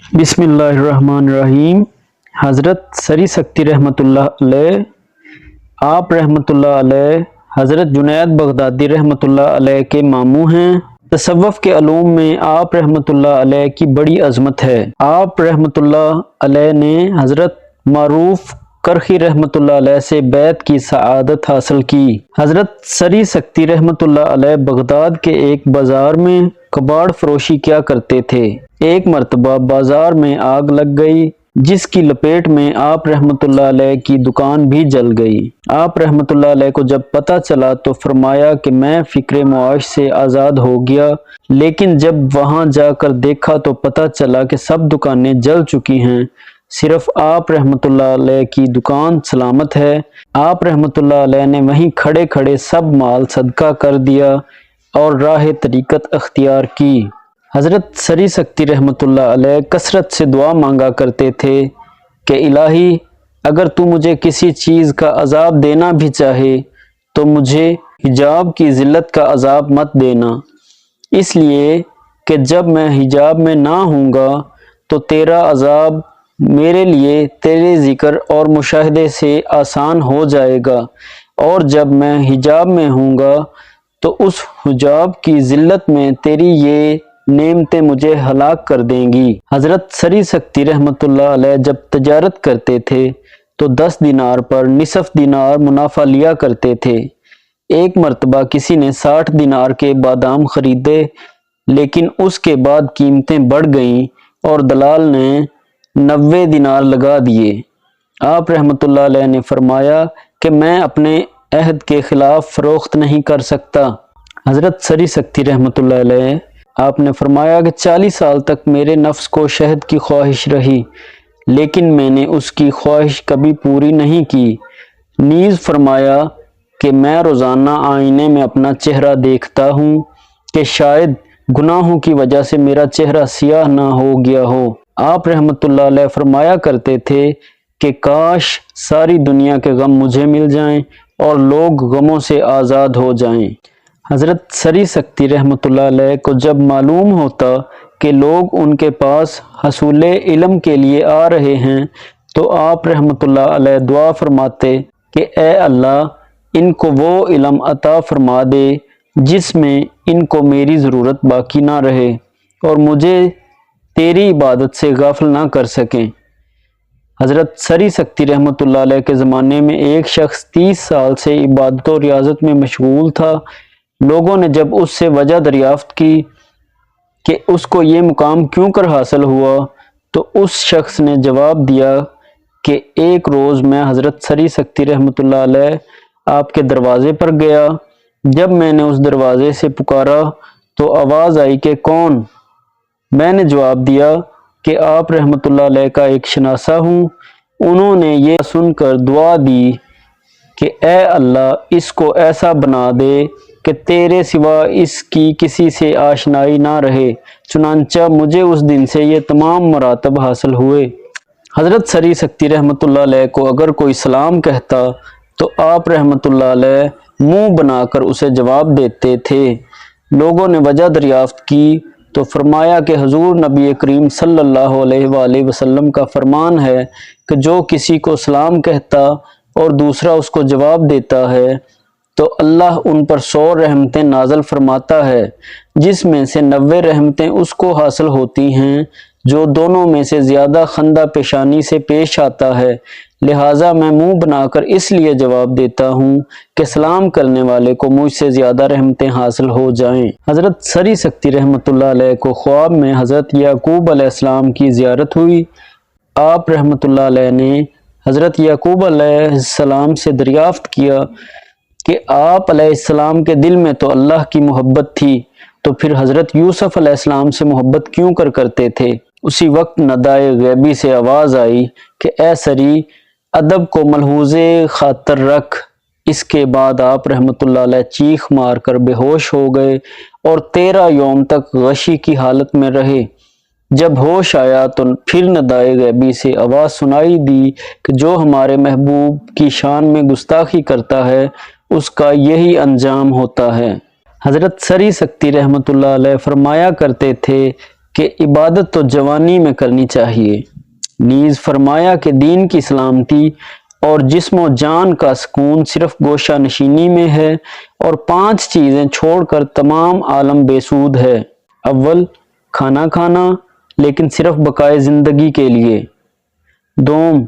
बिस्मिल्लाहिर्रहमानिर्रहीम। हज़रत सरी सक्ती रहमतुल्लाह अलैह, आप रहमतुल्लाह अलैह हज़रत जुनैद बगदादी रहमतुल्लाह अलैह के मामू हैं। तसव्वुफ़ के अलूम में आप रहमतुल्लाह अलैह की बड़ी अज़मत है। आप रहमतुल्लाह अलैह ने हज़रत मारूफ करखी रहमतुल्लाह अलैह से बैत की सआदत हासिल की। हज़रत सरी सक्ती रहमतुल्लाह अलैह बगदाद के एक बाज़ार में कबाड़ फरोशी किया करते थे। एक मर्तबा बाजार में आग लग गई, जिसकी लपेट में आप रहमतुल्लाह अलैह की दुकान भी जल गई। आप रहमतुल्लाह अलैह को जब पता चला तो फरमाया कि मैं फ़िक्रे मुआश से आज़ाद हो गया, लेकिन जब वहां जाकर देखा तो पता चला कि सब दुकानें जल चुकी हैं, सिर्फ आप रहमतुल्लाह अलैह की दुकान सलामत है। आप रहमतुल्लाह अलैह ने वहीं खड़े खड़े सब माल सदका कर दिया और राह तरीकत अख्तियार की। हज़रत सरी सक्ती रहमतुल्लाह अलैह कसरत से दुआ मांगा करते थे कि इलाही, अगर तू मुझे किसी चीज़ का अजाब देना भी चाहे तो मुझे हिजाब की ज़िल्लत का अजाब मत देना, इसलिए कि जब मैं हिजाब में ना हूँगा तो तेरा अजाब मेरे लिए तेरे ज़िक्र और मुशाहिदे से आसान हो जाएगा, और जब मैं हिजाब में हूँगा तो उस हिजाब की ज़िल्लत में तेरी ये नेमतें मुझे हलाक कर देंगी। हज़रत सरी सक्ती रहमतुल्लाह अलैह जब तजारत करते थे तो 10 दिनार पर निसफ दिनार मुनाफा लिया करते थे। एक मर्तबा किसी ने 60 दिनार के बादाम खरीदे, लेकिन उसके बाद कीमतें बढ़ गईं और दलाल ने 90 दिनार लगा दिए। आप रहमतुल्लाह अलैह ने फरमाया कि मैं अपने अहद के खिलाफ फ़रोख्त नहीं कर सकता। हज़रत सरी सक्ती रहमतुल्लाह अलैह आपने फरमाया कि 40 साल तक मेरे नफ्स को शहद की ख्वाहिश रही, लेकिन मैंने उसकी ख्वाहिश कभी पूरी नहीं की। नीज़ फरमाया कि मैं रोज़ाना आईने में अपना चेहरा देखता हूँ कि शायद गुनाहों की वजह से मेरा चेहरा सियाह ना हो गया हो। आप रहमतुल्लाह अलैह फरमाया करते थे कि काश सारी दुनिया के गम मुझे मिल जाएं और लोग गमों से आज़ाद हो जाएं। हज़रत सरी सक्ती रहमतुल्लाह अलैह को जब मालूम होता कि लोग उनके पास हसूले इल्म के लिए आ रहे हैं तो आप रहमतुल्लाह अलैह दुआ फरमाते कि ए अल्लाह, इनको वो इल्म अता फरमा दे जिसमें इनको मेरी ज़रूरत बाकी ना रहे और मुझे तेरी इबादत से गाफिल ना कर सकें। हज़रत सरी सक्ती रहमतुल्लाह अलैह के ज़माने में एक शख्स 30 साल से इबादत और रियाजत में मशगूल था। लोगों ने जब उससे वजह दरियाफ्त की कि उसको ये मुकाम क्यों कर हासिल हुआ, तो उस शख्स ने जवाब दिया कि एक रोज़ मैं हज़रत सरी सक्ती रहमतुल्लाह अलैह आपके दरवाज़े पर गया। जब मैंने उस दरवाज़े से पुकारा तो आवाज़ आई कि कौन? मैंने जवाब दिया कि आप रहमतुल्लाह अलैह का एक शनासा हूँ। उन्होंने ये सुनकर दुआ दी कि ए अल्लाह, इसको ऐसा बना दे कि तेरे सिवा इसकी किसी से आशनाई ना रहे। चुनांचा मुझे उस दिन से ये तमाम मरातब हासिल हुए। हज़रत सरी सक्ती रहमतुल्लाह अलैह को अगर कोई सलाम कहता तो आप रहमतुल्लाह अलैह मुंह बनाकर उसे जवाब देते थे। लोगों ने वजह दरियाफ्त की तो फरमाया कि हुजूर नबी करीम सल्लल्लाहु अलैहि वसल्लम का फरमान है कि जो किसी को सलाम कहता और दूसरा उसको जवाब देता है तो अल्लाह उन पर 100 रहमतें नाज़िल फरमाता है, जिसमें से 90 रहमतें उसको हासिल होती हैं जो दोनों में से ज़्यादा खंदा पेशानी से पेश आता है। लिहाजा मैं मुंह बनाकर इसलिए जवाब देता हूँ कि सलाम करने वाले को मुझसे ज़्यादा रहमतें हासिल हो जाएं। हज़रत सरी सक्ती रहमतुल्लाह अलैह को ख्वाब में हज़रत याकूब अलैहिस्सलाम की ज़ियारत हुई। आप रहमतुल्लाह अलैह ने हज़रत याकूब अलैहिस्सलाम से दरियाफ्त किया कि आप अलैहिस्सलाम के दिल में तो अल्लाह की मोहब्बत थी, तो फिर हज़रत यूसुफ अलैहिस्सलाम से मोहब्बत क्यों करते थे। उसी वक्त नदाए गैबी से आवाज़ आई कि ए सरी, अदब को मलहूज़े खातर रख। इसके बाद आप रहमतुल्लाह अलैह चीख मार कर बेहोश हो गए और 13 यौम तक गशी की हालत में रहे। जब होश आया तो फिर नदाए गैबी से आवाज़ सुनाई दी कि जो हमारे महबूब की शान में गुस्ताखी करता है उसका यही अंजाम होता है। हज़रत सरी सक्ती रहमतुल्लाह अलैह फरमाया करते थे کہ عبادت تو جوانی میں کرنی چاہیے۔ نیز فرمایا کہ دین کی سلامتی اور جسم و جان کا سکون صرف گوشہ نشینی میں ہے، اور 5 چیزیں چھوڑ کر تمام عالم بے سود ہے۔ اول، کھانا کھانا لیکن صرف بقائے زندگی کے لیے۔ دوم،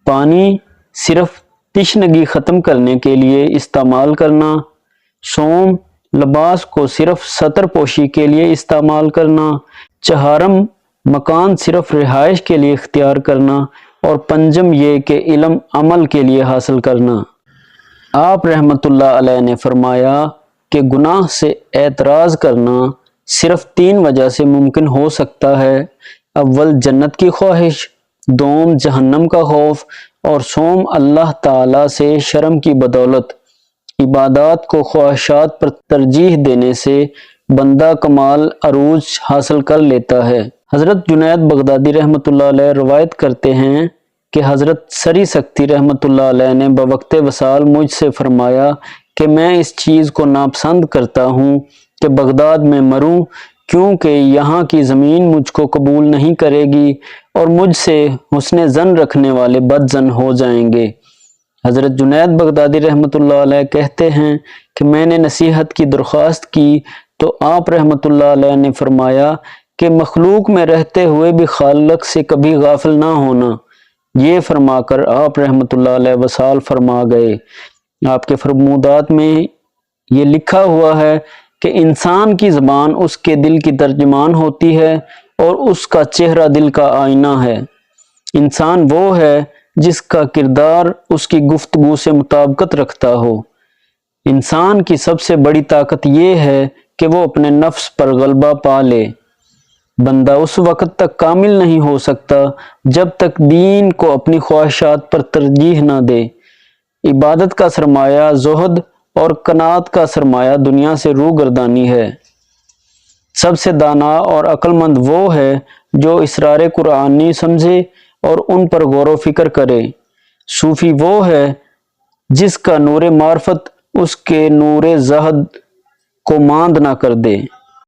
پانی صرف تشنگی ختم کرنے کے لیے استعمال کرنا۔ سوم، لباس کو صرف ستر پوشی کے لیے استعمال کرنا۔ چہارم، مکان صرف رہائش کے لیے اختیار کرنا، اور پنجم یہ کہ علم عمل کے لیے حاصل کرنا۔ آپ رحمت اللہ علیہ نے فرمایا کہ گناہ سے اعتراض کرنا صرف 3 وجہ سے ممکن ہو سکتا ہے۔ اول، جنت کی خواہش، دوم، جہنم کا خوف، اور سوم، اللہ تعالی سے شرم کی بدولت۔ عبادات کو خواہشات پر ترجیح دینے سے بندہ کمال عروج حاصل کر لیتا ہے۔ حضرت جنید بغدادی رحمۃ اللہ علیہ روایت کرتے ہیں کہ حضرت سری سکتی رحمۃ اللہ علیہ نے بوقت وصال مجھ سے فرمایا کہ میں اس چیز کو ناپسند کرتا ہوں کہ بغداد میں مروں، کیونکہ یہاں کی زمین مجھ کو قبول نہیں کرے گی اور مجھ سے حسن ظن رکھنے والے بد ظن ہو جائیں گے۔ حضرت جنید بغدادی رحمۃ اللہ علیہ کہتے ہیں کہ میں نے نصیحت کی درخواست کی تو آپ رحمۃ اللہ علیہ نے فرمایا کہ مخلوق میں رہتے ہوئے بھی خالق سے کبھی غافل نہ ہونا۔ یہ فرما کر آپ رحمۃ اللہ علیہ وصال فرما گئے۔ آپ کے فرمودات میں یہ لکھا ہوا ہے کہ انسان کی زبان اس کے دل کی ترجمان ہوتی ہے اور اس کا چہرہ دل کا آئینہ ہے۔ انسان وہ ہے جس کا کردار اس کی گفتگو سے مطابقت رکھتا ہو۔ انسان کی سب سے بڑی طاقت یہ ہے کہ وہ اپنے نفس پر غلبہ پا لے۔ بندہ اس وقت تک کامل نہیں ہو سکتا جب تک دین کو اپنی خواہشات پر ترجیح نہ دے۔ عبادت کا سرمایہ زہد اور قناعت کا سرمایہ دنیا سے روگردانی ہے۔ سب سے دانا اور عقل مند وہ ہے جو اسرار قرآنی سمجھے اور ان پر غور و فکر کرے۔ صوفی وہ ہے جس کا نور معرفت اس کے نور زہد کو ماند نہ کر دے۔